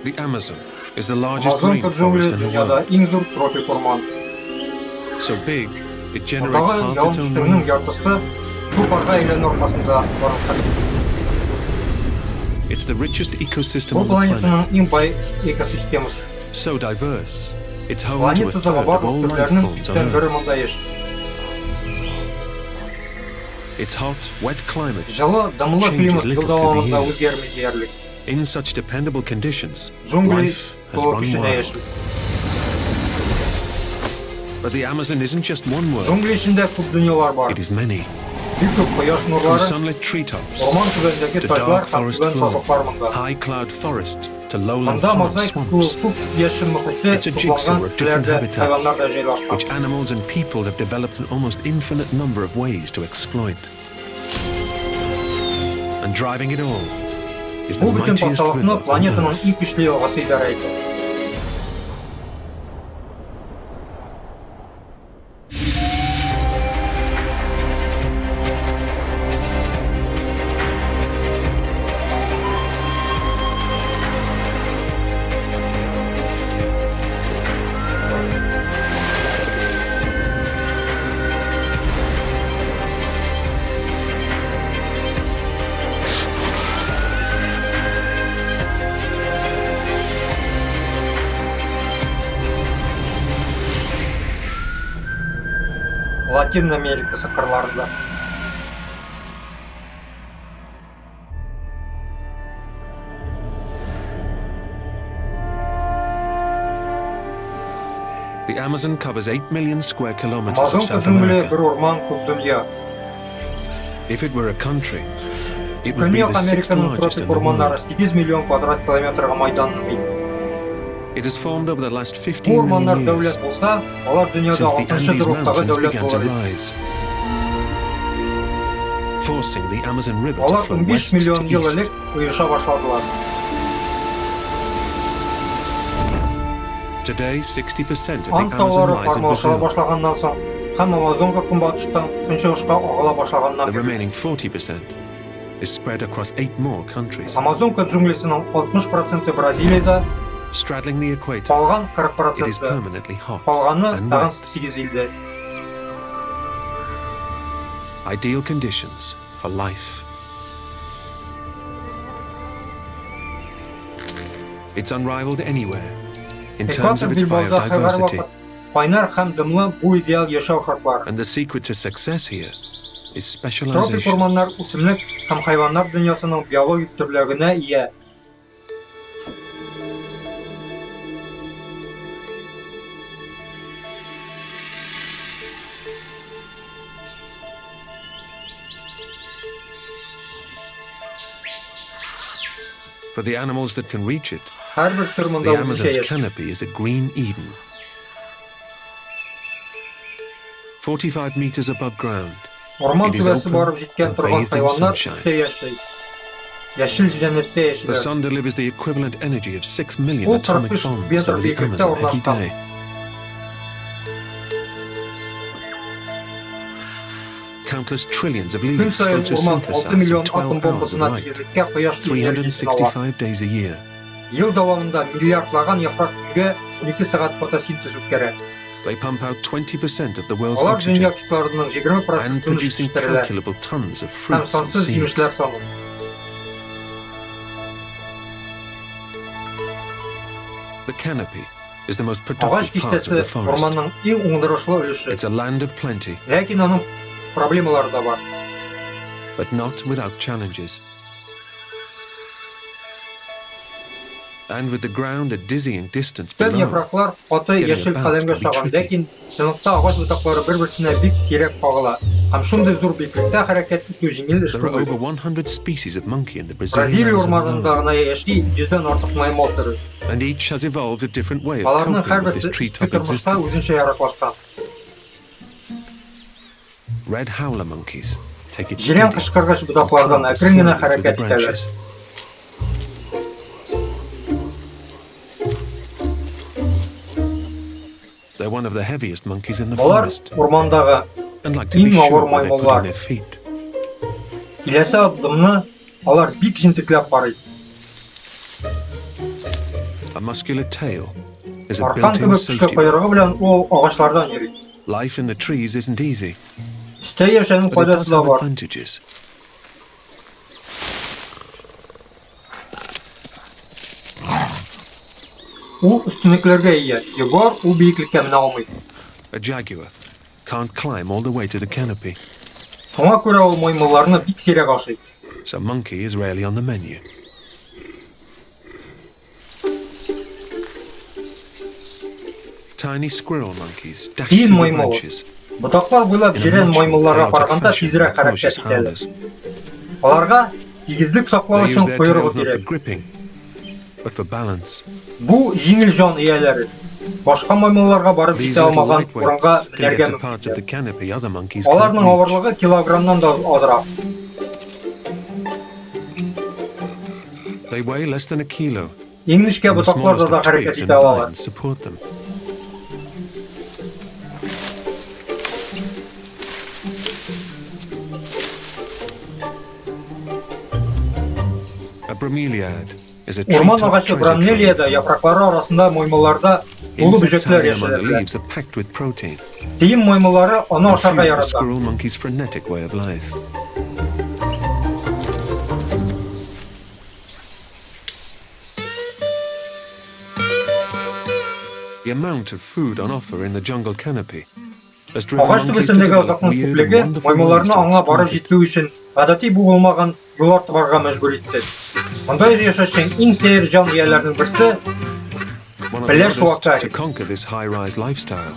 The Amazon is the largest Амазонка rainforest джунгли in the dünyada world. иң зур тропик орман. So big, it generates Ондағы half its own жауын-шашынның rainfall. яртысы су парға айлану арқасында орналасқан. It's the richest ecosystem Бұл on the planet. планетаның ең бай экосистемасы. So diverse, it's home to a Планетада third of all барлық life түрлерінің forms on үштен бірі Earth. мұнда еш. Its hot, wet climate Жылы, дымлы changes климат little жыл through the дауамында years. өзгермей дерлік. In such dependable conditions, Джунгли life has толы run күшіне wild. еш. But the Amazon isn't just one world, Джунгли ішінде көп дүниелер бар. it is many. Бик көп құяш From нұрлары, sunlit treetops орман түбіндегі to таулар dark һәм forest түбән floor, сазлықтар мұнда. high cloud forest to lowland Мұнда pond мозаика swamps, көп яшыл мұхиты It's a jigsaw топланған of different түрлерді habitats, хайвандар да жайлашқан. which animals and people have developed an almost infinite number of ways to exploit. And driving it all is the Бұл бүтін mightiest патшалықны river on планетаның Earth. ең күшлі елғасы идарәйді. Латин Америкасы қырларында. The Amazon covers 8 million square kilometers of Амазонка South джунгли America. бір орман көп дүния. If it were a country, it would be Көньяк the sixth Американың largest in тропик the ормандары world. 8 миллион квадрат километрға майданлы. It has formed over the last Бұл 15 ормандар million years дәулет болса, олар дүнияда since the 6-шы Andes дұрақтағы Mountains дәулет began to болар. rise, forcing the Amazon River to Олар flow 15 west to миллион ел east. элек ұйыша башладылар. Today, 60% of Ант the Amazon таулары lies in формалашыла Brazil. башлаганнан соң, һәм Амазонка көнбатыштан көнчыгышка агыла башлаганнан The бирле. remaining 40% is spread across 8 more countries, Амазонка джунглисінің 60% Бразилияда, straddling the equator. калган It is 40%, permanently hot калганы and тагын wet. 8 илдә. Ideal conditions for life. It's unrivaled anywhere in terms Экватор of its билбауда һәр biodiversity, вакыт кайнар һәм дымлы бу идеал яшәү шартлары. and the secret to success here is Тропик specialization. орманнар үсемлек һәм хайваннар дөньясының биологик төрлегенә ия. For the animals that can reach it, Һәрбер төр монда the үзенчә Amazon's яши. canopy is a green Eden. 45 meters above ground, Орман It is түбәсе open барып җиткән and торган bathed in хайваннар sunshine. үттә яши. Яшел җәннәттә the яшиләр. sun delivers the equivalent energy of 6 million Ул atomic 45 bombs метр over the биеклектә Amazon every урнашкан. day. Countless trillions of Көн leaves сайын орман 6 photosynthesize in миллион 12 атом hours of бомбасына light, тигезлеккә кояш энергиясын ала. 365 days a year. Ел дәвамында миллиардлаган яфрак күлгә 12 сәгать фотосинтез үткәрә. They pump out 20% of the world's Алар дөнья oxygen китләренең and 20%-ын producing җитештерәләр. calculable tons of Һәм fruits and сансыз seeds. җимешләр саны. The canopy is the most Агач productive part of киштәсе the forest. орманның иң уңдырышлы өлеше. It's a land of plenty, Ләкин аның проблемалары да бар. but not without challenges. And with the ground a dizzying distance Төн below, яфраклар каты Getting яшел about каләмгә to be шаган, tricky. ләкин чынлыкта агач ботаклары бер-берсенә бик сирәк кагыла. Һәм шундый зур биеклектә хәрәкәт итү җиңел эш there are over түгел. 100 species of monkey in the Brazilian Бразилия Amazon орманында alone, гына яши 100дән артык маймыл түре. and each has evolved a different way of Аларның coping with һәрберсе this иске treetop тормышта existence. үзенчә яраклашкан. Red howler monkeys take it Җирән steady кычкыргыч and ботаклардан climb әкрен генә slowly through the хәрәкәт итәләр. branches. They're one of the heaviest monkeys in the Алар forest ормандагы and like to be иң авыр sure where they put маймыллар. in their feet. Киләсе адымны алар бик җентекләп карый. A muscular tail is a Аркан built-in кебек көчле safety. койрыгы белән ул агачлардан йөри. Life in the trees isn't easy, Өстә яшәүнең but it файдасы does да have бар. advantages. Ул өстенлекләргә ия. Ягуар ул биеклеккә менә алмый. A jaguar can't climb all the way to the canopy, Шуңа күрә ул маймылларны бик сирәк ашый. so monkey is rarely on the menu. Tiny squirrel monkeys dash Тиен through the маймыл. branches Ботаклар буйлап in a җирән much more маймылларга chaotic караганда fashion тизрәк than cautious хәрәкәт итәләр. howlers. Аларга тигезлек саклау They use өчен their койрыгы tails not for кирәк. gripping, but for balance. Бу җиңел жан ияләре. Башка маймылларга барып These җитә little алмаган урынга lightweights can менәргә get to parts of the мөмкин. canopy other monkeys Аларның can't reach. авырлыгы килограммнан да азрак. They weigh less than a kilo, Иң нечкә and the ботаклар smallest да of хәрәкәт twigs and итә алалар. vines support them. A bromeliad is a Урман tree-top агачы treasure бромелиядә яфраклары арасында маймылларда улы Insects бөҗәкләр hiding among the яшәрләр. leaves are packed with protein. Тиен маймыллары аны and ашарга fuel the ярата. squirrel monkey's frenetic way of life. The amount of food on offer in the jungle canopy has driven Агач monkeys to төбесендәге develop озакның weird and күплеге wonderful ways маймылларны to аңа барып exploit it. җитү өчен гадәти булмаган юллар табарга мәҗбүр итте. Мондай яшәүчән иң сәер җан ияләренең берсе One of the Flesh hardest wakari. to conquer this high-rise lifestyle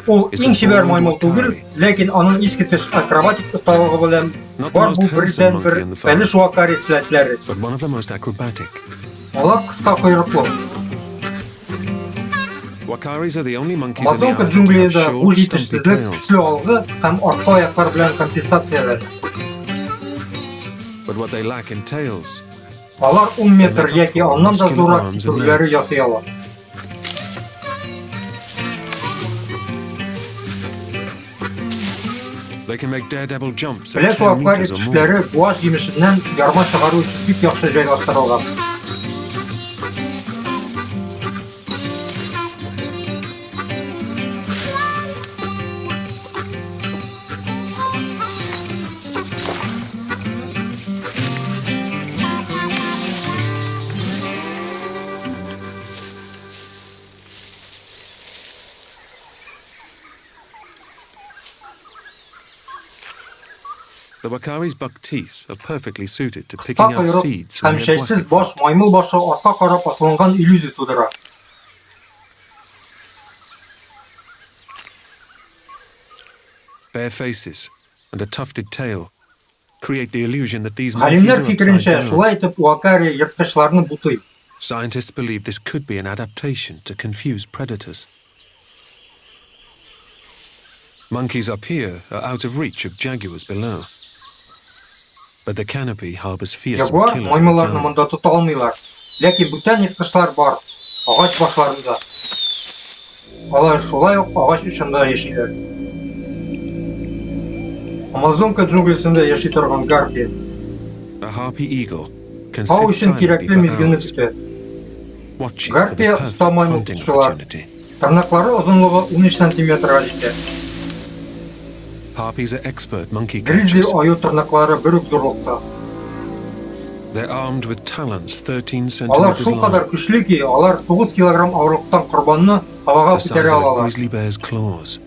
ул is иң the чибәр bold маймыл түгел, wakari. ләкин аның искиткеч акробатик осталыгы белән Not the бар most бу handsome бердән бер monkey in the forest. бәлеш вакари сләтләре. but one of the most acrobatic. Алар кыска койрыклы. Wakaris are the only monkeys in the Амазонка Amazon to have джунглиядә бу short, stumpy җитешсезлек tails. көчле алгы һәм артка аяклар белән компенсацияләде. But what they lack in tails Алар 10 метр яки аннан да зуррак сикерүләре ясый ала. they can make daredevil jumps at Бәлеш 10 вакари meters or more. тешләре буаш җимешеннән ярма чыгару өчен бик яхшы җайлаштырылган. The wakari's buck teeth are perfectly suited to Кыска picking out койрык seeds һәм from the шәйсез aguacate. баш маймыл башы аска карап асылынган иллюзия тудыра. Bare faces and a tufted tail create the illusion that these monkeys Галимнәр are upside фикеренчә, down. шулай итеп вакари ерткычларны бутый. Scientists believe this could be an adaptation to confuse predators. Monkeys up here are out of reach of jaguars below. But the canopy harbors fearsome Ягуар killers маймылларны within. монда тота алмыйлар. Ләкин бүтән ерткычлар бар, агач башларында. Алар шулай ук агач очында яшиләр. Амазонка джунглисендә яши торган гарпия. A harpy eagle can Ау sit өчен silently кирәкле for мизгелне hours, көтә. watching for the Гарпия perfect уста маймыл hunting тотучылар. opportunity. Тырнаклары озынлыгы 13 сантиметрга җитә. Harpies are expert monkey Гризли catchers. аю тырнаклары бер үк зурлыкта. They're armed with talons 13 Алар centimeters шул кадар long, көчле ки, алар 9 килограмм авырлыктан корбанны һавага the size күтәрә of a алалар. grizzly bear's claws.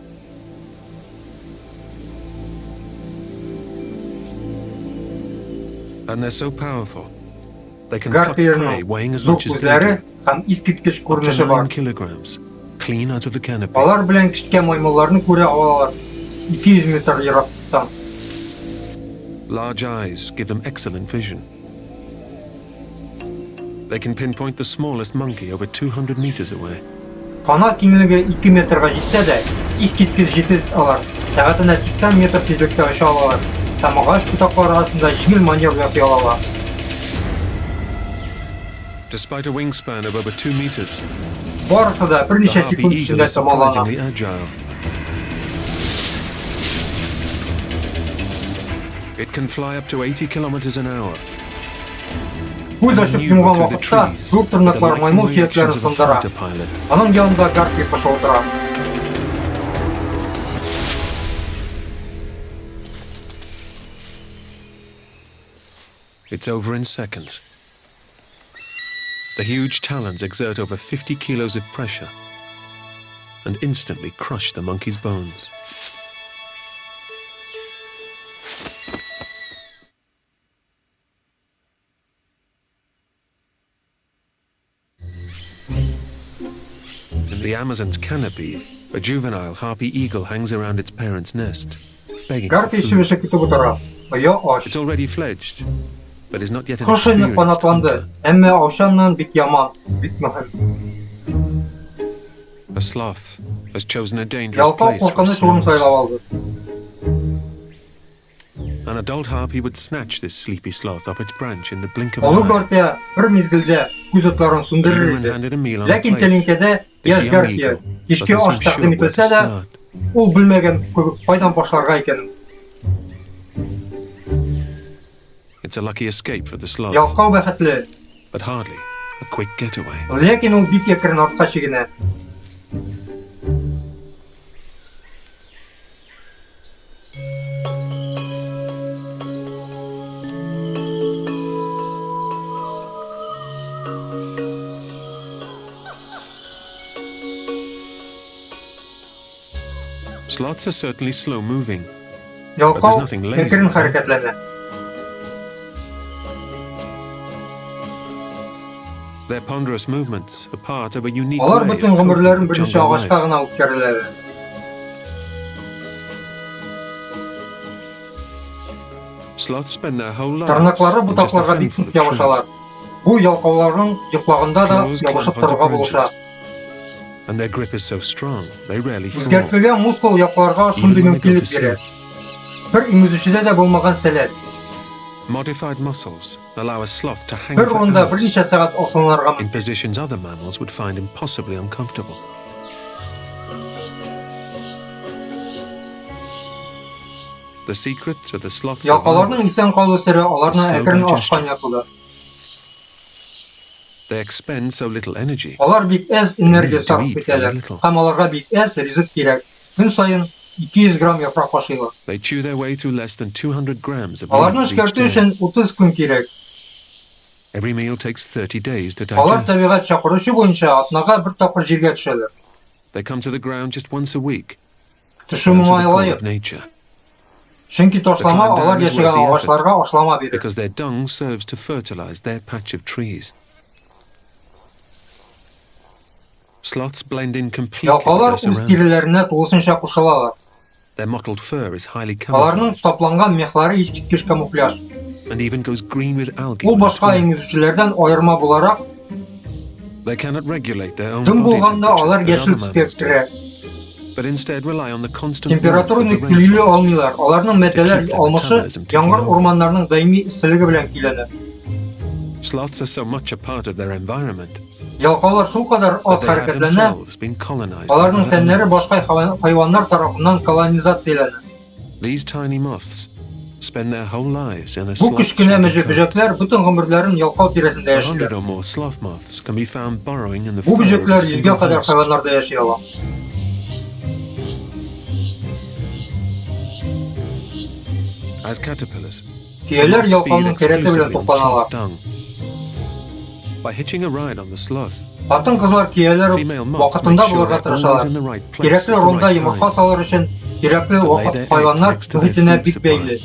And they're so powerful, they can pluck prey Гарпиянең weighing as зур much as they күзләре do, һәм искиткеч up to күренеше 9 бар. kilograms, clean out of the canopy. Алар белән кичкә маймылларны күрә алалар 200 метр ераклыктан. Large eyes give them excellent vision. They can pinpoint the smallest monkey over 200 meters away. Канат киңлеге 2 метрга җитсә дә, искиткеч җитез алар. Сәгатенә 80 метр тизлектә оча алалар. Һәм агач ботаклары арасында җиңел маневр ясый алалар. Despite a wingspan of over 2 meters, Барысы да the берничә harpy секунд eagle эчендә is тамамлана. surprisingly agile. It can fly up to 80 kilometers an hour. Күз ачып йомган вакытта зур тырнаклар маймыл сөякләрен сындыра. Аның янында Гарпий кошы утыра. It's over in seconds. The huge talons exert over 50 kilos of pressure and instantly crush the monkey's bones. In the Amazon's canopy, a juvenile harpy eagle hangs around its parent's nest, begging for Гарпий food. шивеше көтеп утыра. Ая аш. It's already fledged, but is not yet an Кош инеп experienced канатланды. hunter. Әмма аушаннан бик яман, бик мөһим. A sloth has chosen a dangerous Ялкау place for куркыныч урын snooze. сайлап алды. An adult harpy would snatch this sleepy sloth up its branch in the blink of Олы an eye. Гарпия бер мизгелдә күз отларын The сүндерер human иде. handed a meal on a Ләкин plate. тәлинкәдә This яшь young Гарпия eagle кичке doesn't аш seem sure тәкъдим where to ителсә дә, start. ул белмәгән кебек кайдан башларга икәнен. It's a lucky escape for the sloth, Ялкау бәхетле, but hardly a quick getaway. ләкин ул бик әкрен артка чигенә. Sloths are certainly slow moving. Ялкау nothing lazy әкрен about it. хәрәкәтләнә. Their ponderous movements are part of a unique Алар way бөтен of гомерләрен coping with берничә jungle агачка life. гына үткәрәләр. Sloths spend their whole lives Тырнаклары in just a ботакларга бик handful нык of trees. ябышалар. Бу ялкауларның йоклагында да Claws ябышып clamp onto торырга булыша. branches, and their grip is so strong they rarely fall. Үзгәртелгән мускул якларга шундый Even when they go мөмкинлек to бирә. sleep. Бер имүзүчедә дә булмаган сәләт. Modified muscles allow a sloth to hang Бер for урында hours берничә сәгать асылынырга in мөмкин. positions other mammals would find impossibly uncomfortable. The secret of the sloth's Ялкаларның survival, исән калу сире аларны Slow әкрен digestion. ашкан ятылы. they expend so little energy. Алар бик әз энергия Need to сарыф eat very итәләр. little. Һәм аларга бик әз ризык кирәк. Көн саен 200 грамм яфрак ашыйлар. They chew their way through less than 200 grams of Аларны leaves each эшкәртү day. өчен 30 көн кирәк. Every meal takes 30 days to Алар digest. табигать чакырышы буенча атнага бер тапкыр җиргә төшәләр. They come to the ground just once a week, Төшү down to the call моңайлайыр. of nature, Чөнки ташлама The climb алар down is яшәгән worth the агачларга ашлама бирә. because their dung serves to fertilize their patch of trees. Sloths blend in completely with Ялкалар their үз surroundings. тиреләренә тулысынча кушылалар. Their mottled fur is highly Аларның camouflaged тапланган мехлары искиткеч камуфляж. and even goes green with algae. Ул when it's башка wet. имезүчеләрдән аерма буларак, They cannot regulate their own дым body булганда алар temperature as яшел other төскә mammals do, керә. but instead rely on the constant warmth Температураны of the күлүле rainforest. алмыйлар. Аларның матдәләр keep their алмышы metabolism ticking яңгыр over. урманнарның даими исселеге белән көйләнә. Sloths are so much a part of their environment Ялкаулар шулкадәр аз that they have хәрәкәтләнә, themselves been colonized by аларның other тәннәре animals. башка хайваннар тарафыннан колонизацияләнә. These tiny moths spend their whole lives in a Бу sloth кечкенә shaggy coat. бөҗәкләр бөтен гомерләрен ялкау тирәсендә 100 яшиләр. or more sloth moths can be found burrowing in the Бу fur of a бөҗәкләр single 100-гә кадәр host. хайваннарда яши ала. As caterpillars, Кияләр moths feed ялкауның кирәте белән exclusively on тукланалар. sloth dung. By hitching a ride on the sloth, Хатын-кызлар кияләр female moths вакытында make sure булырга they're always тырышалар. in the right place Кирәкле at the урында right йомырка time. салыр өчен кирәкле To lay вакыт their eggs хайваннар next to their мөхитенә food бик supply. бәйле.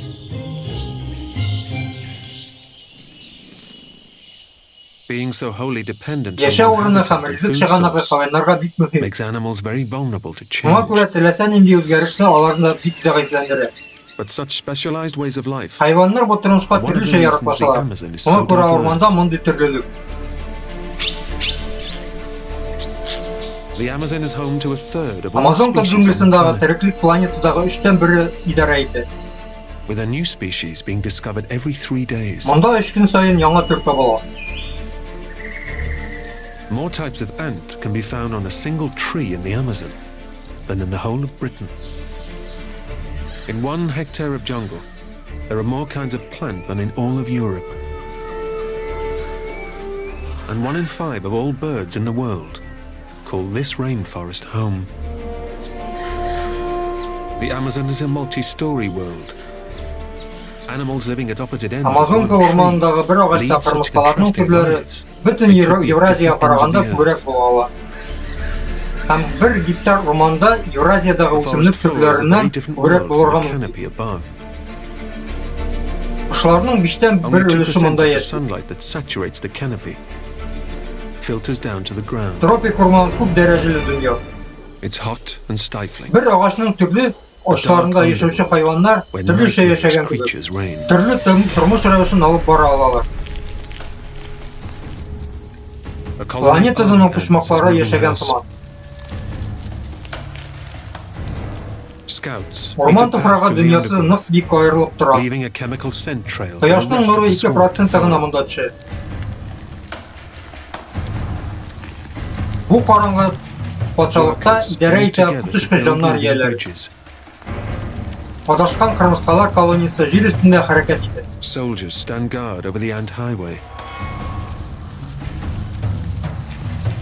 Being so wholly dependent on Яшәү one урыны һәм habitat and ризык food чыганагы source хайваннарга бик мөһим. makes animals very vulnerable to Шуңа change. күрә теләсә нинди үзгәрешне аларны бик зәгыйфьләндерә. But such specialized ways of life Хайваннар бу тормышка One of the төрлечә reasons яраклашалар. the Amazon is Шуңа so күрә diverse. орманда мондый төрлелек. The Amazon is home to a third of all Амазонка species on the джунглисындагы planet, тереклек планетадагы 3/1 идарә итә. with a new species being discovered every 3 days. Монда 3 көн саен яңа төр табыла. More types of ant can be found on a single tree in the Amazon than in the whole of Britain. In 1 hectare of jungle, there are more kinds of plant than in all of Europe. And 1 in 5 of all birds in the world call this rainforest home. The Amazon is a multi-story world. Animals living at opposite ends of Амазонка one орманындагы бер tree агачта lead such кырмыскаларның contrasting төрләре lives. бөтен They could be Евразия different ends of караганда the күбрәк earth. була ала. Һәм 1 гектар орманда Евразиядагы The forest үсемлек floor is a very төрләреннән different күбрәк world булырга from the мөмкин. canopy above. Кошларның 5тән 1 Only 2% өлеше of монда the яши. sunlight that saturates the canopy filters down to the ground. Тропик орман күп дәрәҗәле дөнья. It's hot and stifling. Бер агачның төрле ачларында яшәүче хайваннар Where төрлечә nightmarish яшәгән кебек. creatures reign. Төрле тормыш рәвешен алып бара алалар. A colony of Планетаның army ants is почмаклары moving яшәгән house. сыман. Scouts Орман meet a path туфрагы through the дөньясы undergrowth, нык бик аерылып тора. leaving a chemical scent trail for the Кояшның rest of нуры the 2% swamp. гына монда төшә. Бу караңгы патшалыкта Workers идарә work итә together to кутышкы build җаннар moving ияләре. bridges. Адашкан кырмыскалар колониясе җир өстендә хәрәкәт итә. Soldiers stand guard over the ant highway.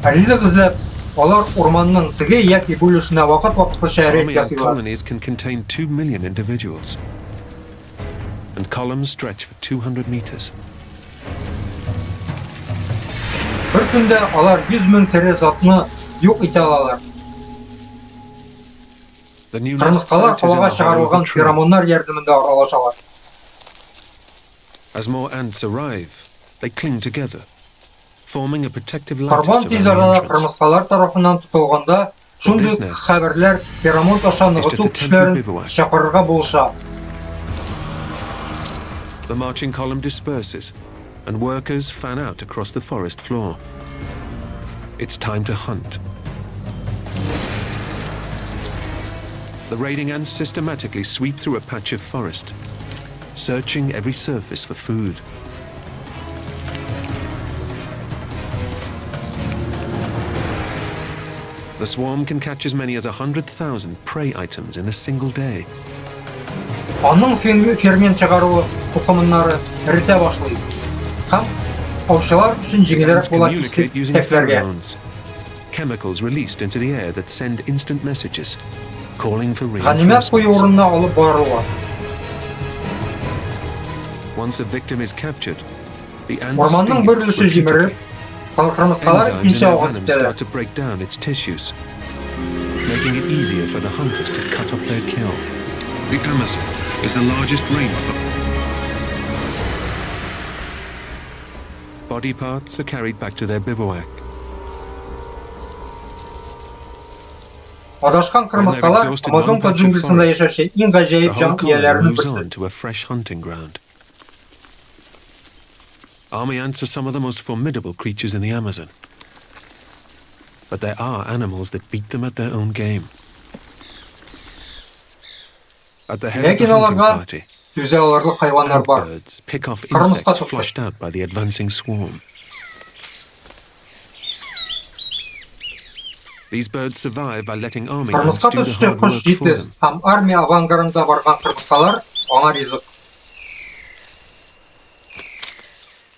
Ризык эзләп, алар урманның теге яки бу өлешенә вакыт-вакытлы шәрәйт Army ant ясыйлар. colonies can contain 2 million individuals. And columns stretch for 200 meters. Бер көндә алар 100 мең тере затны юк итә алалар. The new nest Кырмыскалар site is in һавага the hollow of чыгарылган a tree. феромоннар ярдәмендә аралашалар. As more ants arrive, they cling together, forming a protective lattice Карбан around тиз the арада entrance. кырмыскалар тарафыннан тотылганда, шундый business хәбәрләр феромон таша ныгыту to кешеләрен temporary bivouac. чакырырга булыша. The marching column disperses, and workers fan out across the forest floor. It's time to hunt. The raiding ants systematically sweep through a patch of forest, searching every surface for food. The swarm can catch as many as 100,000 prey items in a single day. Аның фермент чыгаруы тукымнары эритә башлый. Һәм аучылар өчен The җиңелрәк ants була communicate using кисәкләргә. pheromones, chemicals released into the air that send instant messages, calling for Ганимәт кую reinforcements. урынына алып барылган. Once a victim is captured, the ants Орманның sting бер it өлеше җимереп, repeatedly. кырмыскалар Enzymes in икенче their авга venom китәләр. start to break down its tissues, making it easier for the hunters to cut off their kill. The Amazon is the largest rainforest. Body parts are carried back to their bivouac. Адашкан кырмыскалар Амазонка джунглисында яшәүче иң The гаҗәеп whole җан colony ияләренең moves берсе. on to a fresh hunting ground. Army ants are some of the most formidable creatures in the Amazon. But there are animals that beat them at their own game. At the head of the Ләкин hunting аларга party, түзә алырлык хайваннар бар. birds pick off Кырмыска insects туктый. flushed out by the advancing swarm. These birds survive by letting army ants Кырмыска do the төште hard кош work for җитез them. һәм армия авангарында барган кырмыскалар аңа ризык.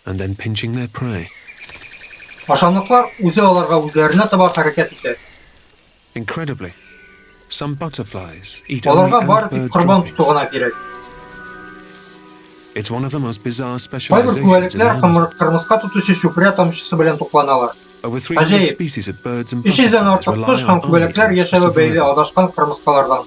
And then pinching their prey. Ашамлыклар үзе аларга үзләренә таба хәрәкәт итә. Incredibly, some butterflies eat only Аларга ant бары тик bird корбан droppings. тотугына кирәк. It's one of the most bizarre Кайбер specializations in the күбәләкләр Amazon. кырмыска тотучы чүпрә тамчысы белән тукланалар. Over 300 Аҗаеп. species of birds and 300дән butterflies артык rely кош on һәм army күбәләкләр ants for яшәве бәйле survival. адашкан кырмыскалардан.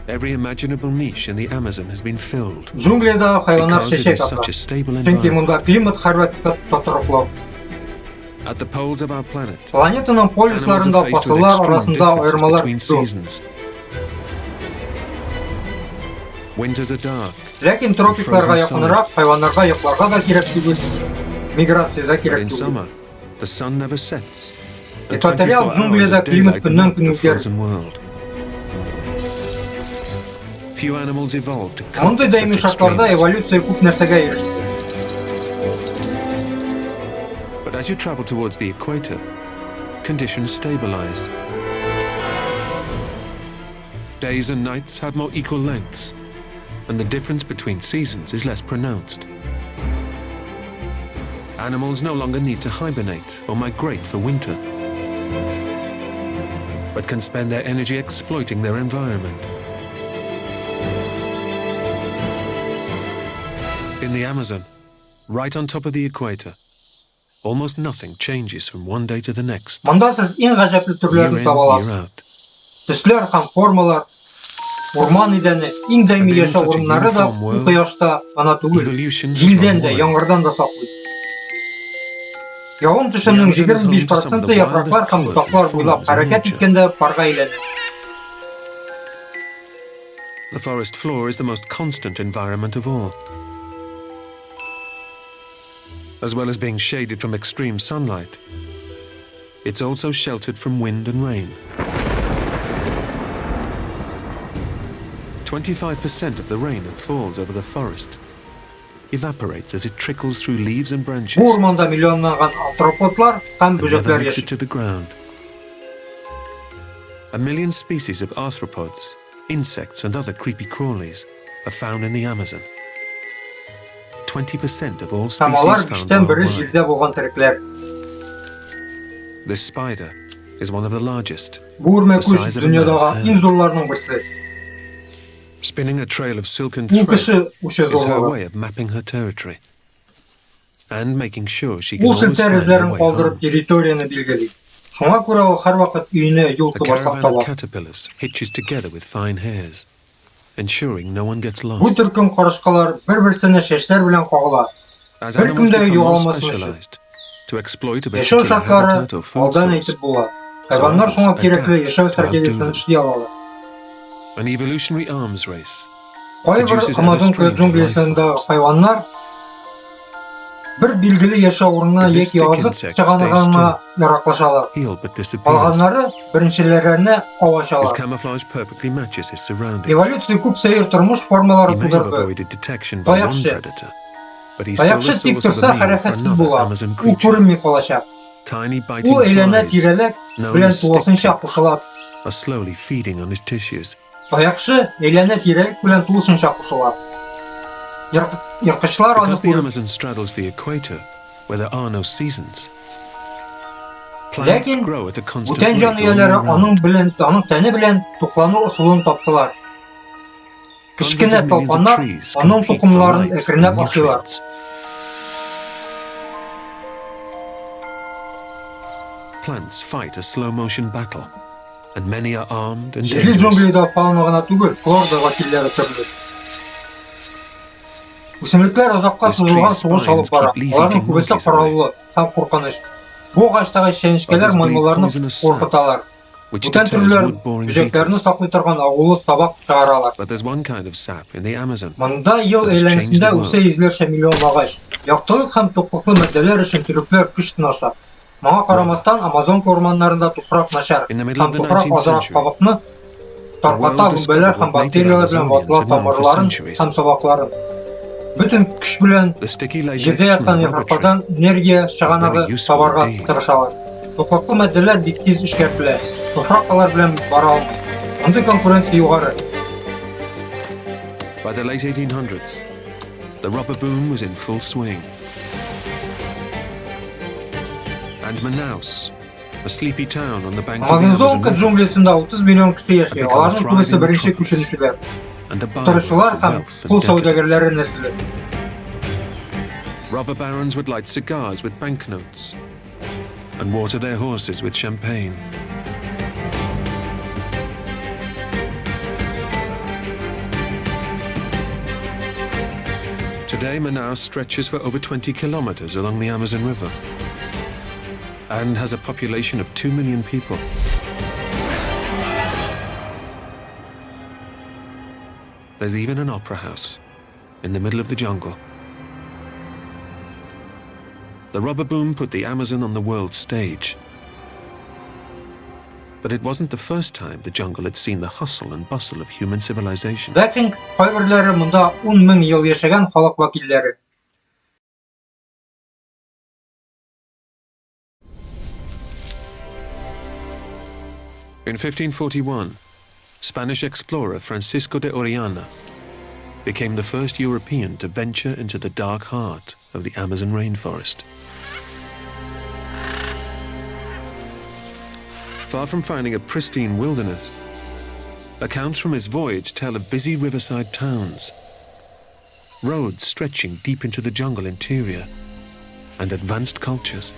Every imaginable niche in the Amazon has been filled Джунглида хайваннар because it чәчәк is ата. such a stable Чөнки environment. монда климат һәрвакыт тотрыклы. At the poles of our planet, Планетаның animals полюсларында are faced with фасыллар extreme арасында differences аермалар between зур. seasons. Winters are dark, Ләкин тропикларга якынрак хайваннарга йокларга да кирәк түгел. Миграциядә but кирәк in түгел. summer, the sun never sets. And Экваториал 24 hours джунглида of климат daylight көннән melt көн the үзгәрә. frozen world. Few animals evolved to cope Мондый with даими such шартларда extremes. эволюция күп нәрсәгә иреште. But as you travel towards the equator, conditions stabilize. Days and nights have more equal lengths, and the difference between seasons is less pronounced. Animals no longer need to hibernate or migrate for winter, but can spend their energy exploiting their environment. In the Amazon, right on top of the equator, almost nothing changes from one day to the next. Монда сез иң гаҗәпле Year төрләрне in, таба year аласыз. out. Төсләр һәм формалар, урман идәне, иң даими And in яшәү such a урыннары да uniform world, кояшта гына түгел, evolution has җилдән run дә, wild. яңгырдан да саклый. Явым The төшемнең Amazon is home to some of 25% the яфраклар wildest һәм colours ботаклар and буйлап forms in хәрәкәт nature. иткәндә парга әйләнә. The forest floor is the most constant environment of all. As well as being shaded from extreme sunlight, it's also sheltered from wind and rain. 25% of the rain that falls over the forest evaporates as it trickles through leaves and branches Бу урманда миллионланган антроподлар һәм and never бөҗәкләр makes it яши. to the ground. A million species of arthropods, insects and other creepy crawlies are found in the Amazon. 20% of all Һәм species алар found биштән бире worldwide. җирдә булган терекләр. This spider is one of the largest, Бу үрмәкүч size of a дөньядагы man's hand. иң зурларның берсе. Spinning a trail of silken Ул thread кеше ушы is her зурлыгы. way of mapping her territory and making sure she can Ул always селтәр find her эзләрен way калдырып home. территорияны билгели. Шуңа күрә ул һәрвакыт өенә юл A табарсак caravan of таба. caterpillars hitches together with fine hairs, ensuring no one gets Бу lost. төркем карышкалар бер-берсенә чәчләр белән кагыла. As Бер animals кемдә become more югалмасын өчен. specialized to exploit a Яшәү particular шартлары habitat or food алдан source, әйтеп була. Хайваннар шуңа others кирәкле adapt яшәү to outdo стратегиясын them. эшли алалар. an evolutionary arms race Кайбер produces ever Амазонка stranger life джунглисендә forms. хайваннар бер билгеле яшәү урынына If this яки thick азык insect чыганы stays гына яраклашалар. He'll but disappears. Калганнары беренчеләренә His авачалар. camouflage perfectly matches his surroundings. Эволюция күп сәер тормыш He формалары may have тудырды. avoided detection by one Таякчы. predator, but he's still the Таякчы тик source of торса a meal for хәрәкәтсез another була. Amazon Ул creature. күренми калачак. Tiny biting Ул әйләнә flies, тирәләк known белән as stick тулысынча ticks, кушыла. are slowly feeding on his tissues. Таякчы әйләнә тирәлек белән тулысынча кушыла. Йырткычлар аны Because the күреп, Amazon straddles the equator, where there are no seasons, plants ләкин grow at a constant бүтән rate җан all year ияләре аның round. тәне белән туклану ысулын таптылар. Кечкенә Hundreds of millions of талпаннар trees аның compete for тукымларын light әкренләп and ашыйлар. nutrients. Plants fight a slow-motion battle, and many are armed and Җирле dangerous. джунглида фауна гына түгел, флора да вакилләре төрле. Үсемлекләр озакка This сузылган tree's сугыш алып spines бара. keep leaf Аларның eating күбесе monkeys кораллы һәм куркыныч. Бу агачлардагы чәнечкәләр Others bleed маймылларны poisonous sap, куркыталар. which Бүтән deters төрләр wood-boring бөҗәкләрне beetles. саклый торган агулы табак чыгаралар. But there's one kind of sap in the Amazon. Монда ел That has changed әйләнәсендә the үсә world. йөзләрчә миллион агач. Яктылык һәм туклыклы матдәләр өчен төрекләр көч сынаша. Моңа карамастан Амазонка урманнарында туфрак начар In the middle һәм of the туфрак 19th азрак century, табакны тарката гүмбәләр һәм бактериялар белән ватлар тамырларын һәм сабакларын. Бөтен көч белән The sticky җирдә latex from яткан the rubber tree яфраклардан энергия чыганагы very useful табарга indeed. тырышалар. Туфраклы матдәләр бик тиз эшкәртелә. Туфрак алар белән бара алмый. Андый конкуренция югары. By the late 1800s, the rubber boom was in full swing. And Manaus, a sleepy town on the banks of the Amazon Амазонка River, джунглисында 30 миллион кеше яши. Аларның күбесе беренче күченүчеләр. and a Торышчылар byword һәм for wealth кул and decadence. саудагерләре нәселе. Robber barons would light cigars with banknotes and water their horses with champagne. Today, Manaus stretches for over 20 kilometers along the Amazon River and has a population of 2 million people. There's even an opera house in the middle of the jungle. The rubber boom put the Amazon on the world stage. But it wasn't the first time the jungle had seen the hustle and bustle of human civilization. Ләкин кайберләре монда 10 мең ел яшәгән халык вәкилләре. In 1541, Spanish explorer Francisco de Orellana became the first European to venture into the dark heart of the Amazon rainforest. Far from finding a pristine wilderness, accounts from his voyage tell of busy riverside towns, roads stretching deep into the jungle interior, and advanced cultures.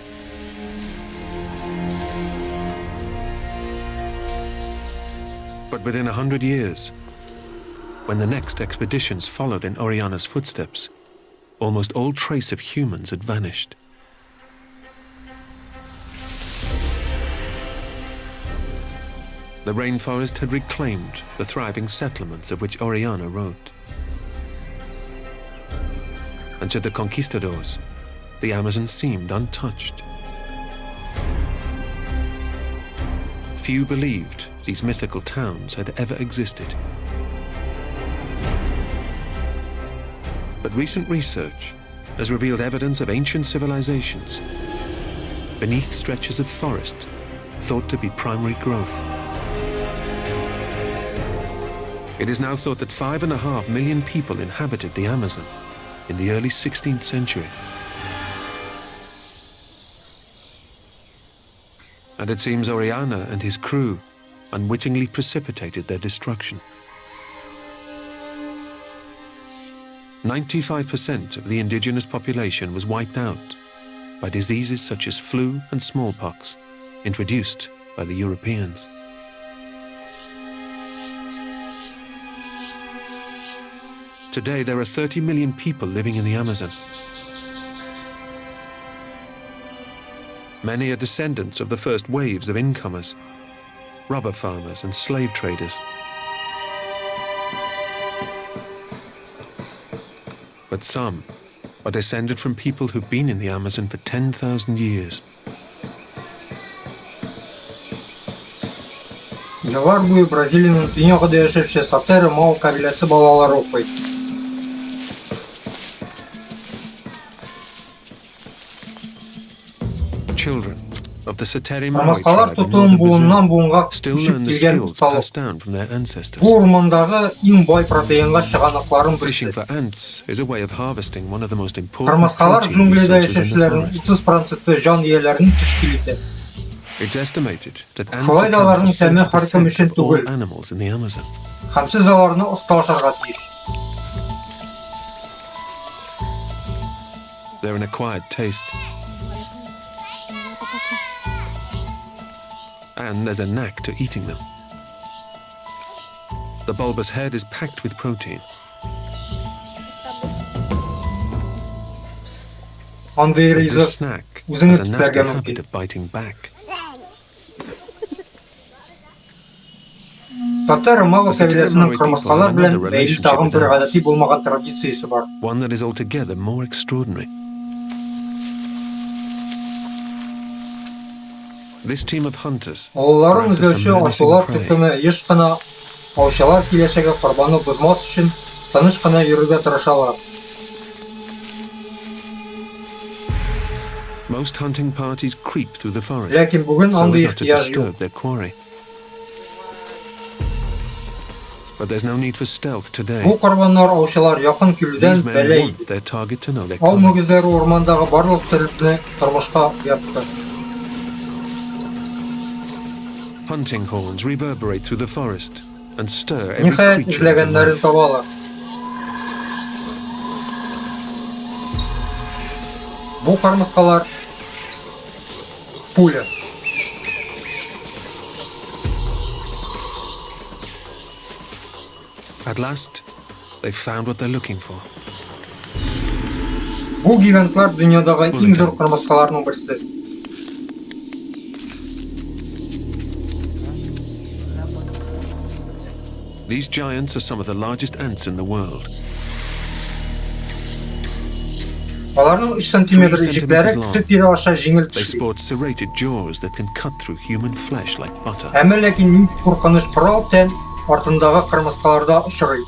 But within 100 years, when the next expeditions followed in Orellana's footsteps, almost all trace of humans had vanished. The rainforest had reclaimed the thriving settlements of which Orellana wrote. And to the conquistadors, the Amazon seemed untouched. Few believed these mythical towns had ever existed. But recent research has revealed evidence of ancient civilizations beneath stretches of forest thought to be primary growth. It is now thought that 5.5 million people inhabited the Amazon in the early 16th century. And it seems Orellana and his crew unwittingly precipitated their destruction. 95% of the indigenous population was wiped out by diseases such as flu and smallpox, introduced by the Europeans. Today, there are 30 million people living in the Amazon. Many are descendants of the first waves of incomers, rubber farmers and slave traders. But some are descended from people who've been in the Amazon for 10,000 years. Yıllar boyu Braziliyanın dünyada yaşayan Satara Mao kabilesi balaları okuydu. Children of the Satere Maori Karmasqalar tribe in tutum northern buğundan Brazil buğunga still küçük learn the kilgen skills ustalık. passed down from their ancestors. Bu ormandağı en boy proteinga çıganakların Fishing birisi. for ants is a way of harvesting one of the most important Karmasqalar protein junglede resources in the yaşayanların forest. 30% can yerlerini teşkil etti. It's estimated that ants Şolay da account alarның for tәме harika 40% müşen of all түгел. animals in the Amazon. Hamsiz alarını usta aşarga tiyir. They're an acquired taste. And there's a knack to eating them. The bulbous head is packed with protein. Андый This ризык snack үзеңне has a nasty типләргә habit мөмкин. of biting back. Татар Мава The Satere кабилесінің Maori people кырмыскалар have белән another бәйле relationship тагын with бер ants. гадәти булмаган традициясе бар. One that is altogether more extraordinary. This team of hunters Оларның are after some үзләүче menacing ашулар prey. төркеме еш кына аучылар киләчәге корбаны бозмас өчен тыныч кына йөрергә тырышалар. Most hunting parties creep through the forest Ләкин бүген so as андый not to ихтыяҗ disturb юк. their quarry. But there's no need for stealth today. Бу корбаннар аучылар якын килүдән These men бәләй. want their target to know they're Ал coming. мөгезләре урмандагы барлык терлекне тормышка япты. Hunting horns reverberate through the forest and stir every Ниһаять creature into эзләгәннәрен life. табалар. Бу кармыскалар пуля. At last, they've found what they're looking for. Бу гигантлар дөньядагы иң зур кармыскаларның берсе. These giants are some of the largest ants in the world. Аларның 3 см ижекләре кеше тире аша җиңел They төшли. sport serrated jaws that can cut through human flesh like butter. Әмма ләкин ник куркыныч корал тән артындагы кармыскаларда очрый.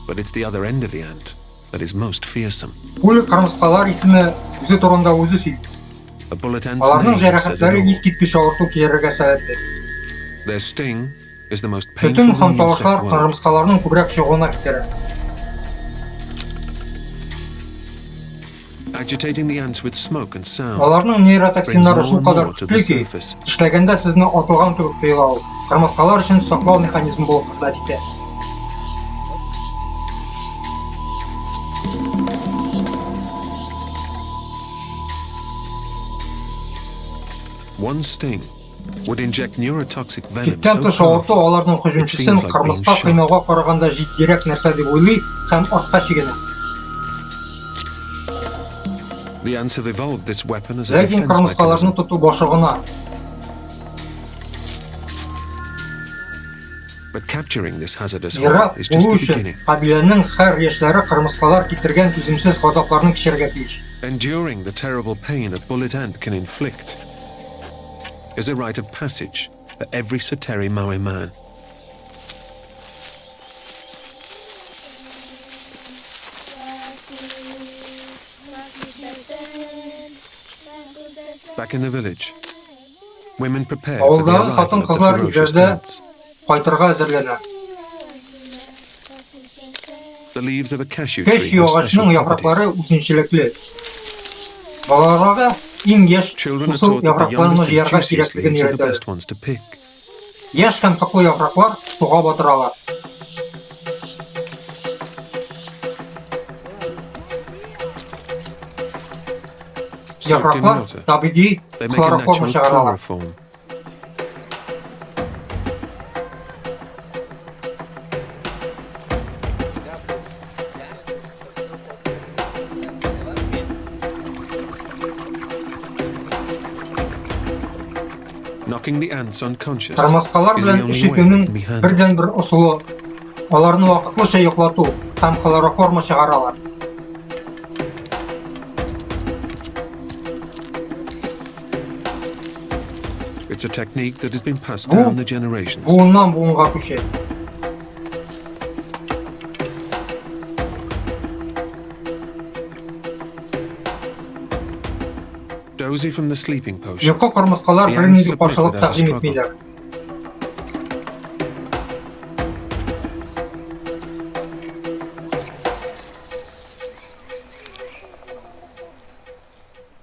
But it's the other end of the ant that is most fearsome. Бу кармыскалар исеме үзе турында үзе сөйли. A bullet ant's Аларның name says it җәрәхәтләре all. искиткеч авырту киерергә сәбәпле. Their sting is the most Бүтән painful һәм in the тавышлар insect world. кармыскаларның күбрәк чыгуына китерә. agitating the ants with smoke and sound. Аларның нейротоксиннары Brings more and шулкадәр more to the көчле ки, surface. эшләгәндә сезне атылган кебек тоела ул. Кырмыскалар өчен саклау механизмы булып хезмәт итә. One sting would inject neurotoxic venom Киткән so тыш авырту powerful аларның it һөҗүмчесен feels like being кырмыска shot. кыйнауга караганда җитдирәк нәрсә дип уйлый һәм артка чигенә. The ants have evolved this weapon as a Ләкин defense кырмыскаларны mechanism. тоту башы гына. But capturing this hazardous Ерак horror is just булу the өчен beginning. кабиләнең һәр яшьләре кырмыскалар китергән түземсез газапларны кичерергә тиеш. Enduring the terrible pain a bullet ant can inflict is a rite of passage for every Sateri Maui man. Back in the village, women prepare for the Авылдагы arrival of хатын-кызлар the ferocious өйләрдә ants. кайтырга әзерләнә. The leaves of a cashew Кеш tree have ягачның special яфраклары properties. үзенчәлекле. Балаларга иң яшь Children are сусыл taught that the яфракларны youngest and җыярга juiciest кирәклеген leaves are the өйрәтәләр. best ones to pick. Яшь һәм соклы яфраклар суга батыралар. Soaked in Яфраклар water, табигый they make a хлороформа natural чыгаралар. chloroform. Knocking the ants unconscious Кырмыскалар is the белән only эш way it итүнең can be handled. бердән-бер ысулы аларны вакытлыча йоклату һәм хлороформа чыгаралар. It's a technique that has been passed Бу down the generations. буыннан буынга күчә. Dozy from the sleeping potion, Йокы кырмыскалар The бернинди ants каршылык submit тәкъдим without a итмиләр.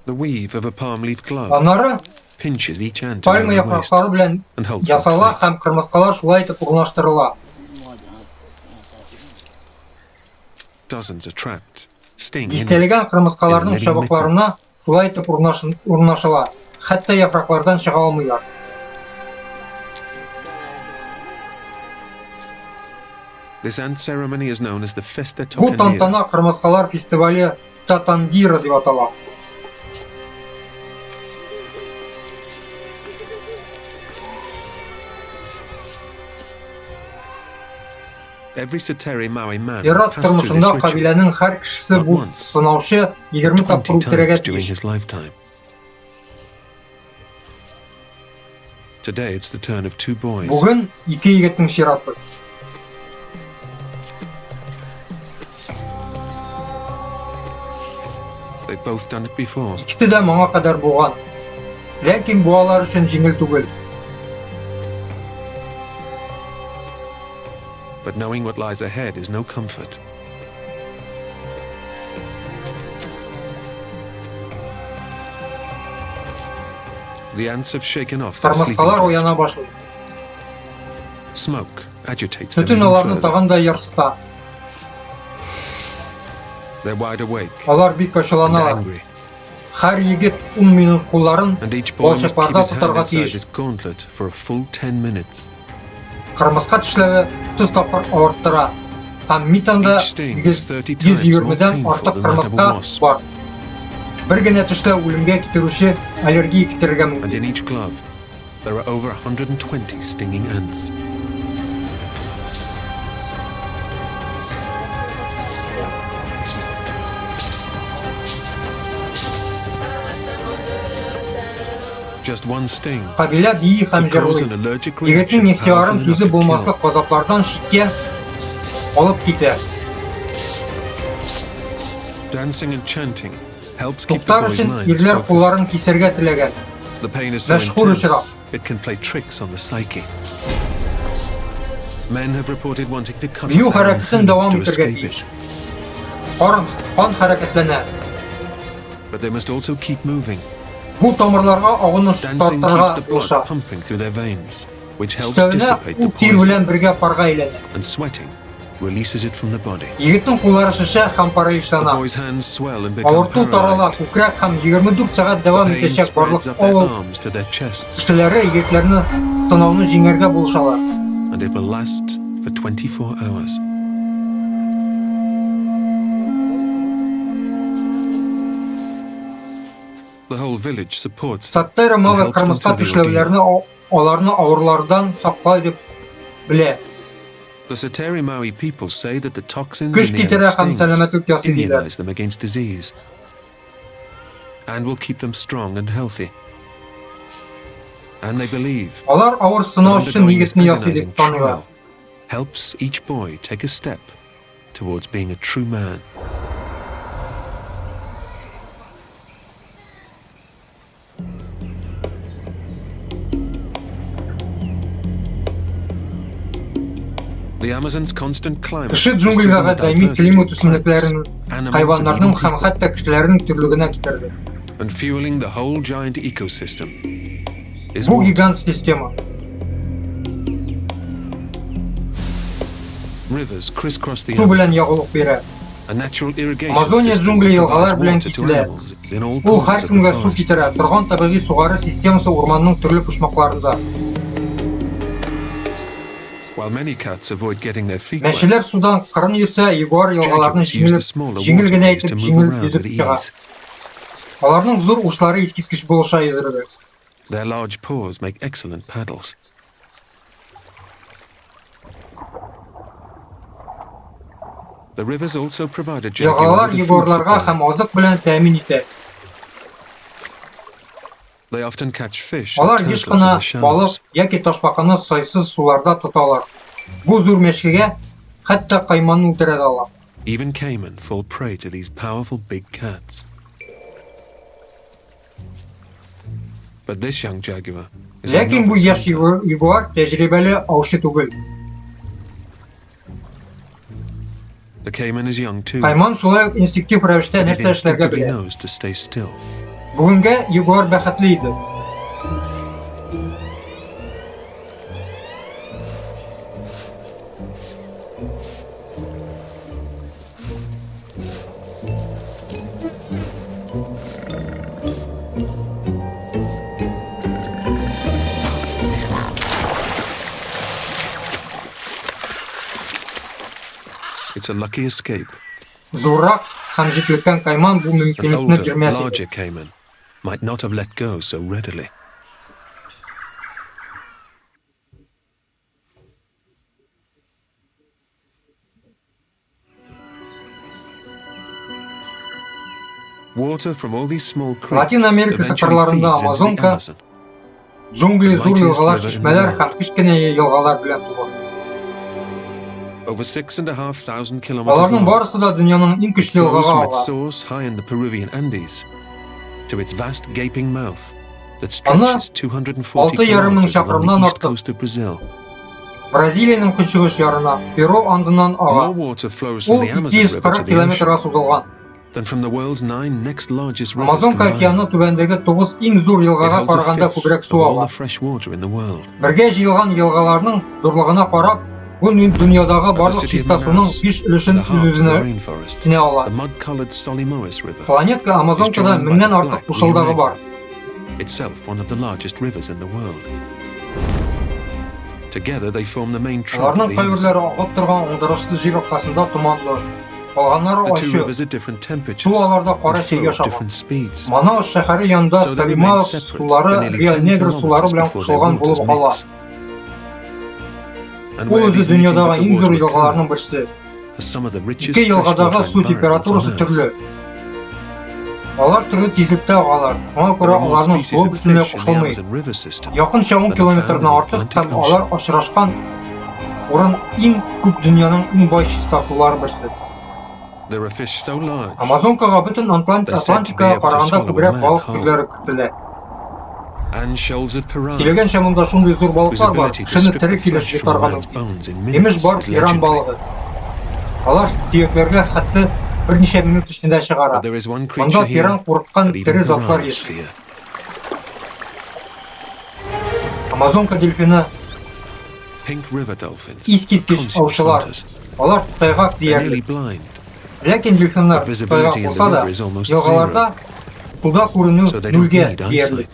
the weave of a palm leaf glove Аннары pinches each ant пальма around the waist яфраклары белән and holds them ясала tight. һәм кырмыскалар шулай итеп урнаштырыла. Dozens are trapped, sting Дистәләгән inmates, кырмыскаларның in a living чабыкларына шулай итеп урнашыла. Хәтта яфраклардан чыга алмыйлар. This ant ceremony is known as the Festa Бу Tokandira. тантана кырмыскалар фестивале Татандира дип атала. Every Sateri Maui man Ират passed through тормышында this ritual кабиләнең һәр кешесе Not бу once, сынаучы 20 тапкыр 20 үтерергә times during тиеш. his lifetime. Today it's the turn of two boys. Бүген ике егетнең чираты. They've both done it before. Икесе дә моңа кадәр булган. Ләкин бу алар өчен җиңел түгел. But knowing what lies ahead is no comfort. The ants have shaken off their sleeping Кырмыскалар drift. уяна башлый. Smoke agitates them Төтен even аларны further. тагын да ярсыта. They're wide awake Алар бик and ачуланалар. angry, Һәр егет 10 минут кулларын and each boy must keep балчыкларда his hand тотарга inside тиеш. his gauntlet for a full 10 minutes. Кырмыска тешләве 30 тапкыр авырттыра. Һәм митанда Each sting is 30 times 120-дән more артык painful than кырмыска that of a wasp. бар. Бер генә тешләү үлемгә китерүче аллергия китерергә And мөмкин. in each glove, there are over 120 stinging ants. Just one sting Кабилә бии һәм could cause an җырлый. allergic Егетнең reaction powerful ихтиярын enough түзеп to kill. булмаслык газаплардан читкә алып китә. Dancing and chanting helps keep the Туктар boys' өчен minds ирләр focused. кулларын кисәргә теләгән. The pain is so Мәшһүр intense, очрак. it can play tricks on the psyche. Men have reported wanting to cut Бию off their own хәрәкәтен hands дәвам to итәргә escape тиеш. it. Кан хәрәкәтләнә. But they must also keep moving. Бу тамырларга агыныш Dancing keeps тарттырга the blood булыша. pumping through their veins, which helps Өстәвенә dissipate the ул тир poison, белән бергә парга әйләнә. and sweating releases it from the body. Егетнең куллары шешә һәм пара The ишана. boy's hands swell and become Авырту тарала, paralyzed. күкрәк һәм 24 сәгать дәвам Pain итәчәк барлык spreads up their авыл arms to their chests, кешеләре егетләрне сынауны җиңәргә булышалар. and it will last for 24 hours. The whole village supports them. Саттайра мага Helps them кырмыска through the тешләүләрне аларны авырлардан саклай дип белә. The Sateri Maori people say that the toxins Көч in the китерә һәм stings сәламәтлек ясый диләр. immunize them against disease and will keep them strong and healthy. And they believe Алар авыр сынау that өчен undergoing this егетне ясый agonizing дип таныйлар. trial helps each boy take a step towards being a true man. The Amazon's constant climate Кеше has джунглигә driven the даими diversity климат of үсемлекләрен, plants, animals, and хайваннарның even һәм people, хәтта кешеләрнең төрлегенә китерде. and fueling the whole giant ecosystem is Бу water. гигант система. Rivers crisscross the Су белән Amazon, ягулык бирә. a natural irrigation Амазония system джунгли that елгалар provides белән water to киселә. animals in all Ул corners һәр of кемгә the су forest. китерә. Торган табигый сугары системасы урманның төрле почмакларында. While many cats avoid getting their feet Мәшеләр wet, судан кырын йөрсә, ягуар елгаларны jaguars use the smaller җиңел генә waterways итеп to move җиңел around yüзеп with чыга. ease. Аларның зур учлары искиткеч булыша йөрергә. Their large paws make excellent paddles. The rivers also provide a jaguar Елгалар with a food ягуарларга supply. һәм азык белән тәэмин итә. They often catch fish and Алар turtles еш in кына the shallows. балык яки ташбаканы сайсыз суларда тоталар. Бу зур мәшкегә хәтта кайманы үтерә дә ала. Even caiman fall prey to these powerful big cats. But this young jaguar is a Ләкин бу novice яшь hunter. ягуар тәҗрибәле аучы түгел. The caiman is young too, Кайман шулай ук инстинктив рәвештә but it нәрсә эшләргә instinctively белә. knows to stay still. Бүгенгә ягуар бәхетле иде. It's a lucky escape. Зуррак һәм җитлеккән кайман бу An мөмкинлекне older, бирмәс иде. larger caiman might not have let go so readily. Water from all these small creeks Латин Америка eventually сакырларында feeds into the Амазонка, Amazon. Джунгли зур Mightiest елгалар, river in the чишмәләр world. һәм кечкенә елгалар белән тула. Over 6,500 kilometers Аларның long, барысы да дөньяның иң it көчле flows елгага from its ага. source high in the Peruvian Andes to its vast gaping mouth that Аны stretches 240 6,5 мең kilometers along the чакрымнан east артык coast of Brazil. Бразилиянең көнчыгыш ярына, Перу андыннан ага. More water flows from Ул the Amazon River to 240 the километрга ocean сузылган. than from the world's 9 next largest rivers Амазонка combined. океаны түбәндәге 9 иң зур It елгага holds a караганда fifth күбрәк of су all ала. the fresh water in the world. Бергә җыелган елгаларның зурлыгына карап, бу дөньядагы барлык city of чиста суның Manaus, 5 In өлешен the heart of the үз-үзенә rainforest, тенә ала. the mud-colored Solimoes River Планетка is Амазонкада joined by меңнән the артык black кушылдыгы Rio бар. Negro, itself one of the largest rivers in the world. Together they form the main trunk of Аларның the Amazon. кайберләре агып торган уңдырышлы җир аркасында туманлы, калганнары The two ачы. rivers are different temperatures Су аларда кара and flow чәйгә at шаба. different speeds. Манаус шәһәре янында So they remain Солимаус separate сулары for nearly Рио 10 Негр сулары kilometers белән before their кушылган waters булып кала. mix. And Ул where үзе these meetings дөньядагы of the иң зур water елгаларның occur берсе. are some of the richest Ике елгадагы freshwater су environments температурасы on төрле. Earth. Алар төрле тизлектә агалар. Шуңа There күрә are more аларның species суы of бөтенләй fish in the кушылмый. Amazon River system Якынча 10 than are found in километрдан the артык Atlantic һәм Ocean. алар очрашкан урын иң күп дөньяның иң бай чиста сулары берсе. There are fish so large Амазонкага бөтен Атлантикага караганда күбрәк балык төрләре көтелә. and shoals of piranhas Килгәнчә монда шундый зур whose балыклар бар, ability to кешене strip the тере килеш flesh from a йотарга man's мөмкин. bones in Имеш minutes бар is Иран legendary. балыгы. Алар төякләргә хәтта берничә минут эчендә чыгара. But there is one Монда creature here тирән курыккан that тере even затлар piranhas яши. fear. Амазонка дельфины Pink river dolphins, искиткеч consummate аучылар. hunters. Алар тайгак They're nearly диярлек. blind, Ләкин дельфиннар But visibility тайгак in the булса да, river is almost елгаларда суда күренү so they don't нүлгә need диярлек. eyesight.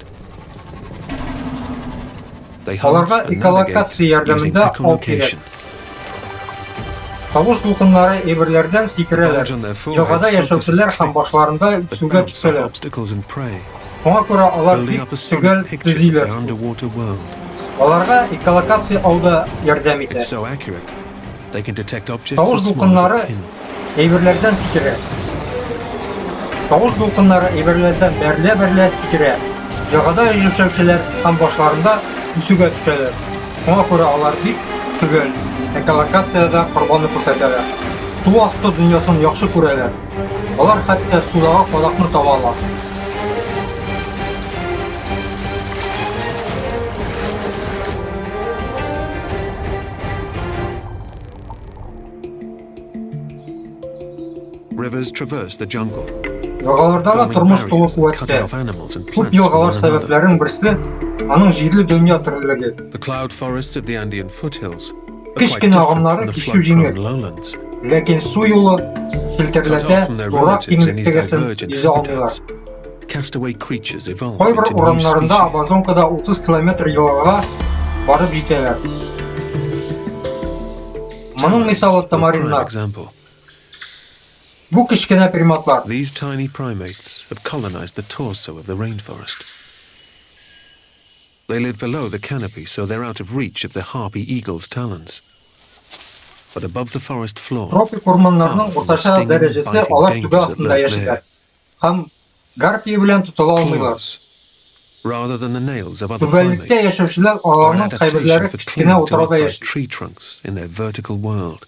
They hunt Аларга and эколокация navigate using ярдәмендә ау кирәк. echolocation. Тавыш дулкыннары әйберләрдән сикерәләр. Bulge on their foreheads Елгада focuses яшәүчеләр һәм clicks башларында that сүгә bounce off төшәләр. obstacles and prey, Шуңа күрә алар building бик up a төгәл solid picture of төзиләр. their underwater world. Аларга эколокация ауда ярдәм итә. It's so accurate, they can detect objects Тавыш as small as дулкыннары a pin. әйберләрдән сикерә. Тавыш дулкыннары әйберләрдән бәрелә сикерә. Елгада яшәүчеләр һәм башларында үсүгә төшәләр. Шуңа күрә алар бик төгәл эколокациядә корбанны күрсәтәләр. Су асты дөньясын яхшы күрәләр. Алар хәтта судагы калакны таба ала. Rivers traverse the jungle, Елгалардагы forming тормыш тулы barriers and куәттә. cutting off animals and Күп plants from елгалар one another. сәбәпләренең берсе аның җирле дөнья төрлелеге. The cloud forests of the Andean foothills are quite Кечкенә different агымнары from the кичү җиңел. flood-prone lowlands. Ләкин су юлы шелтәрләрдә Cut off from their зурак relatives in these киңлектәгесен divergent йөзә алмыйлар. habitats, castaway creatures evolve Кайбер into new урамнарында species. Амазонкада 30 километр елгага барып җитәләр. Моның мисалы Tamarins are a prime тамариннар. example. Бу кечкенә приматлар. These tiny primates have colonized the torso of the rainforest. They live below the canopy, so they're out of reach of the harpy eagle's talons. But above the forest floor, Тропик орманнарның far from the уртача stinging, дәрәҗәсе biting алар түбә dangers that астында lurk яшиләр. there, Һәм гарпия белән тотыла алмыйлар. claws, rather than the nails of other Түбәлектә primates, яшәүчеләр are an аларның кайберләре adaptation for кечкенә clinging to утрауда upright яши. tree trunks in their vertical world.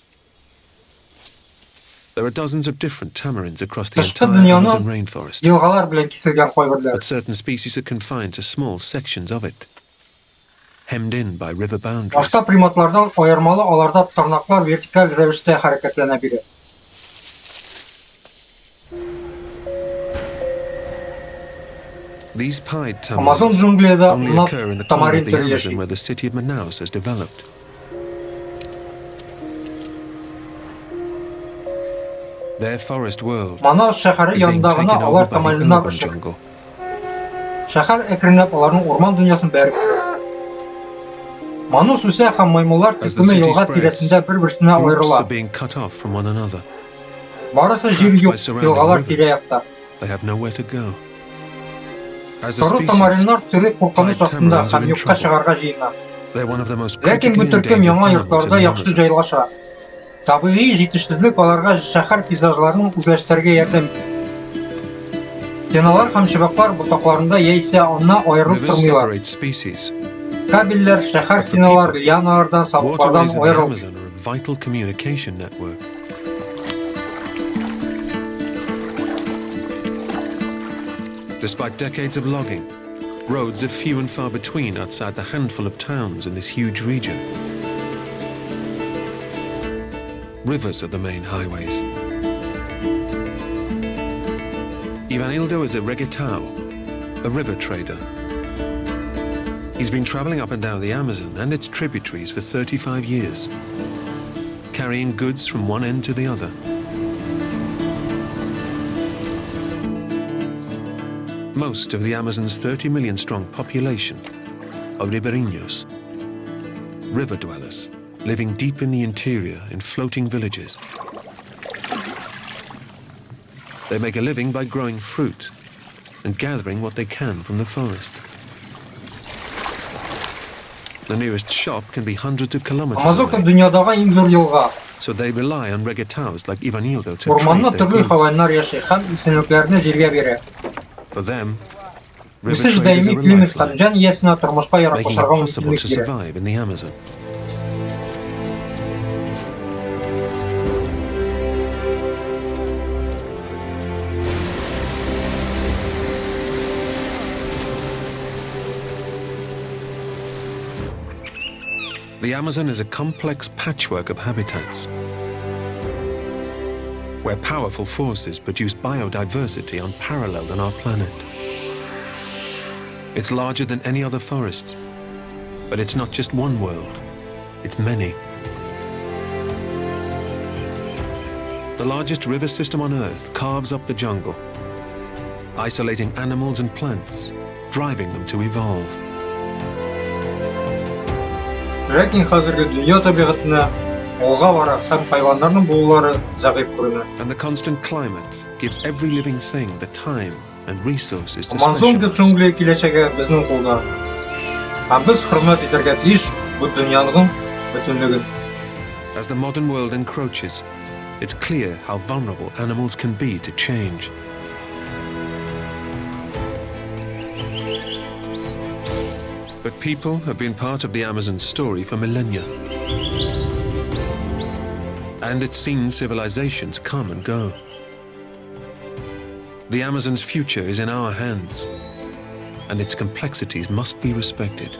There are dozens of different tamarins across the Тышкы entire дөньяны Amazon rainforest, елгалар белән киселгән кайберләр. but certain species are confined to small sections of it, hemmed in by river boundaries. Башка приматлардан аермалы аларда тырнаклар вертикаль рәвештә хәрәкәтләнә бирә. These pied Амазон tamarins джунглиядә only унап occur in the corner тамарин of the төре Amazon яши. where the city of Manaus has developed. Their forest world Манаус шәһәре is being янында гына taken алар over by the тамариннар urban өчен. jungle. Шәһәр әкренләп аларның урман дөньясын бәреп керә. Манус үсә һәм маймыллар As the төкеме city елга spreads, тирәсендә бер-берсенә Groups аерыла. are being cut off from one another. Барысы җир trapped юк, by surrounding елгалар rivers. тирә-якта. They have nowhere to go. As a Соры species, тамариннар төре куркыныч pied астында tamarins are һәм in юкка trouble. чыгарга җыена. They're one of the most Ләкин бу critically төркем endangered яңа animals in йортларда the яхшы Amazon. җайлаша. Табигый җитешсезлек аларга шәһәр пейзажларын үзләштерергә ярдәм итә. Стеналар һәм чыбыклар ботакларында яисә аннан аерылып Rivers тормыйлар. separate species. Кабельләр, шәһәр стеналар, лианалардан, сабыклардан Waterways of the аерылып. Amazon are a vital communication network. Despite decades of logging, roads are few and far between outside the handful of towns in this huge region. Rivers are the main highways. Ivanildo is a regatao, a river trader. He's been traveling up and down the Amazon and its tributaries for 35 years, carrying goods from one end to the other. Most of the Amazon's 30 million strong population are ribeirinhos, river dwellers, living deep in the interior in floating villages. They make a living by growing fruit and gathering what they can from the forest. The nearest shop can be hundreds of kilometers Амазонка away, дөньядагы иң зур елга. so they rely on regataos like Ivanildo to Урманны trade their төрле goods. хайваннар яши һәм исемлекләрне җиргә бирә. For them, river Үсеш traders даими are a климат һәм lifeline, җан иясенә тормышка ярап making it ашарга possible мөмкинлек to бирә. survive in the Amazon. The Amazon is a complex patchwork of habitats. where powerful forces produce biodiversity unparalleled on our planet. It's larger than any other forest, but it's not just one world, it's many. The largest river system on Earth carves up the jungle, isolating animals and plants, driving them to evolve. Ләкин хәзерге дөнья табигатына алга бара һәм хайваннарның булулары зәгыйфь күренә. And the constant climate gives every living thing the time and resources to Амазонка specialize. джунгле киләчәге безнең кулда. Һәм без хөрмәт итәргә тиеш бу дөньяның бөтенлеген. As the modern world encroaches, it's clear how vulnerable animals can be to change. But people have been part of the Amazon story for millennia. And it's seen civilizations come and go. The Amazon's future is in our hands, and its complexities must be respected.